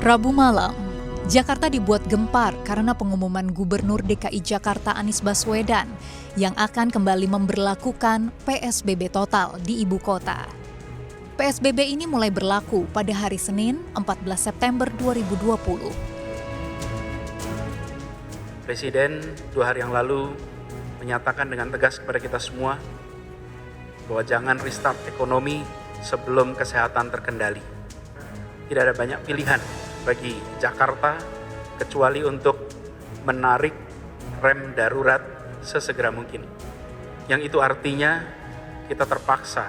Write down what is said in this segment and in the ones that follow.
Rabu malam, Jakarta dibuat gempar karena pengumuman Gubernur DKI Jakarta Anies Baswedan yang akan kembali memberlakukan PSBB total di ibu kota. PSBB ini mulai berlaku pada hari Senin, 14 September 2020. Presiden 2 hari yang lalu menyatakan dengan tegas kepada kita semua bahwa jangan restart ekonomi sebelum kesehatan terkendali. Tidak ada banyak pilihan bagi Jakarta kecuali untuk menarik rem darurat sesegera mungkin. Yang itu artinya kita terpaksa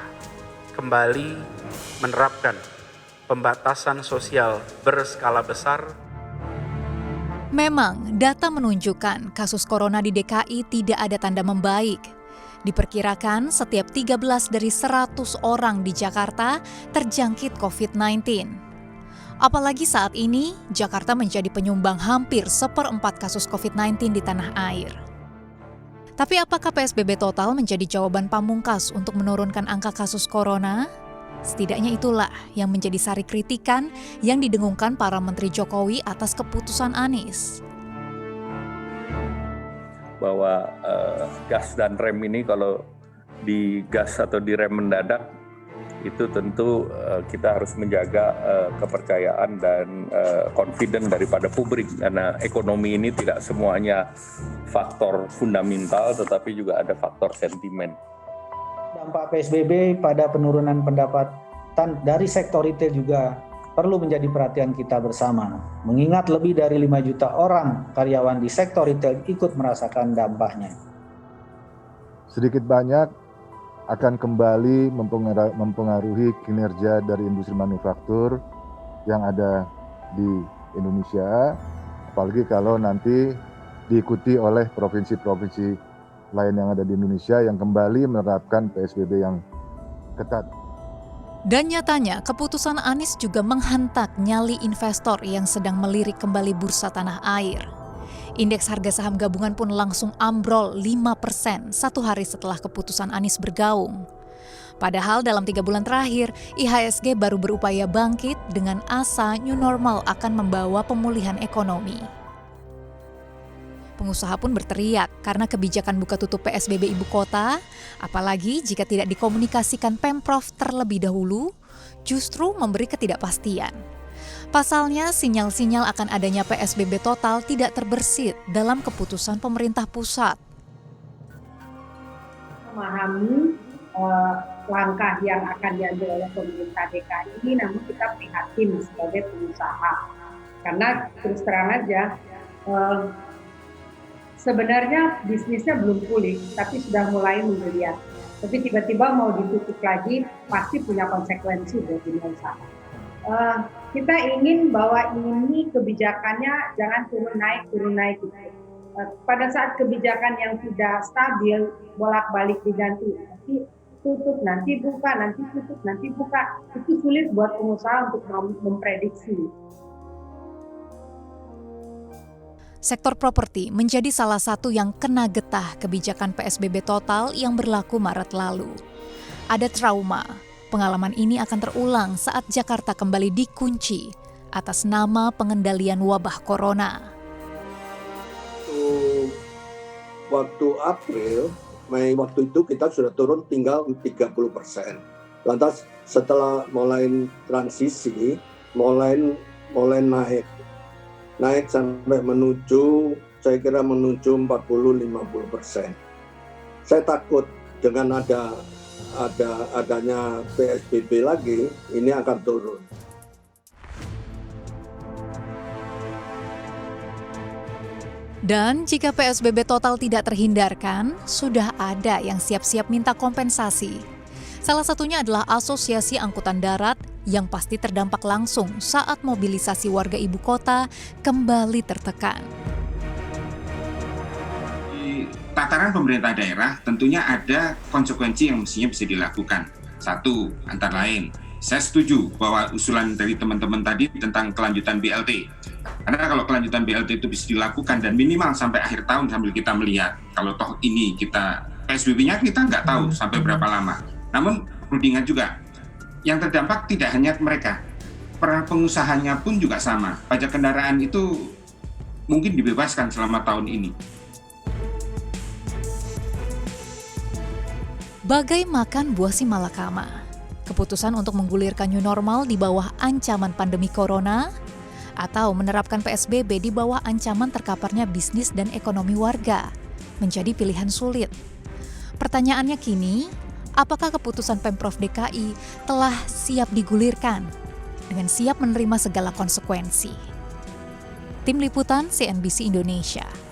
kembali menerapkan pembatasan sosial berskala besar. Memang data menunjukkan kasus corona di DKI tidak ada tanda membaik. Diperkirakan setiap 13 dari 100 orang di Jakarta terjangkit COVID-19. Apalagi saat ini, Jakarta menjadi penyumbang hampir 1/4 kasus COVID-19 di tanah air. Tapi apakah PSBB total menjadi jawaban pamungkas untuk menurunkan angka kasus corona? Setidaknya itulah yang menjadi sari kritikan yang didengungkan para Menteri Jokowi atas keputusan Anies. Bahwa gas dan rem ini kalau digas atau direm mendadak, itu tentu kita harus menjaga kepercayaan dan confident daripada publik, karena ekonomi ini tidak semuanya faktor fundamental tetapi juga ada faktor sentimen. Dampak PSBB pada penurunan pendapatan dari sektor retail juga perlu menjadi perhatian kita bersama, mengingat lebih dari 5 juta orang karyawan di sektor retail ikut merasakan dampaknya. Sedikit banyak akan kembali mempengaruhi kinerja dari industri manufaktur yang ada di Indonesia, apalagi kalau nanti diikuti oleh provinsi-provinsi lain yang ada di Indonesia yang kembali menerapkan PSBB yang ketat. Dan nyatanya, keputusan Anies juga menghentak nyali investor yang sedang melirik kembali bursa tanah air. Indeks harga saham gabungan pun langsung ambrol 5% satu hari setelah keputusan Anies bergaung. Padahal dalam 3 bulan terakhir, IHSG baru berupaya bangkit dengan asa new normal akan membawa pemulihan ekonomi. Pengusaha pun berteriak karena kebijakan buka tutup PSBB ibu kota, apalagi jika tidak dikomunikasikan Pemprov terlebih dahulu, justru memberi ketidakpastian. Pasalnya, sinyal-sinyal akan adanya PSBB total tidak terbersit dalam keputusan pemerintah pusat. Memahami langkah yang akan diambil oleh pemerintah DKI, namun kita prihatin sebagai pengusaha. Karena terus terang aja, sebenarnya bisnisnya belum pulih, tapi sudah mulai menggeliat. Tapi tiba-tiba mau ditutup lagi, pasti punya konsekuensi buat dunia usaha. Kita ingin bahwa ini kebijakannya jangan turun naik gitu. Pada saat kebijakan yang sudah stabil, bolak-balik diganti, nanti tutup, nanti buka, nanti tutup, nanti buka, itu sulit buat pengusaha untuk memprediksi. Sektor properti menjadi salah satu yang kena getah kebijakan PSBB total yang berlaku Maret lalu. Ada trauma. Pengalaman ini akan terulang saat Jakarta kembali dikunci atas nama pengendalian wabah corona. Waktu April, Mei waktu itu kita sudah turun tinggal 30%. Lantas setelah mulai transisi, mulai naik sampai menuju 40-50%. Saya takut dengan adanya PSBB lagi, ini akan turun. Dan jika PSBB total tidak terhindarkan, sudah ada yang siap-siap minta kompensasi. Salah satunya adalah Asosiasi Angkutan Darat yang pasti terdampak langsung saat mobilisasi warga ibu kota kembali tertekan. Tataran pemerintah daerah tentunya ada konsekuensi yang mestinya bisa dilakukan. Satu, antara lain, saya setuju bahwa usulan dari teman-teman tadi tentang kelanjutan BLT. Karena kalau kelanjutan BLT itu bisa dilakukan dan minimal sampai akhir tahun sambil kita melihat, kalau toh ini kita PSBB-nya kita nggak tahu sampai berapa lama. Namun perlu diingat juga, yang terdampak tidak hanya mereka, para pengusahanya pun juga sama. Pajak kendaraan itu mungkin dibebaskan selama tahun ini. Bagai makan buah si malakama, keputusan untuk menggulirkan new normal di bawah ancaman pandemi corona atau menerapkan PSBB di bawah ancaman terkaparnya bisnis dan ekonomi warga menjadi pilihan sulit. Pertanyaannya kini, apakah keputusan Pemprov DKI telah siap digulirkan dengan siap menerima segala konsekuensi? Tim Liputan CNBC Indonesia.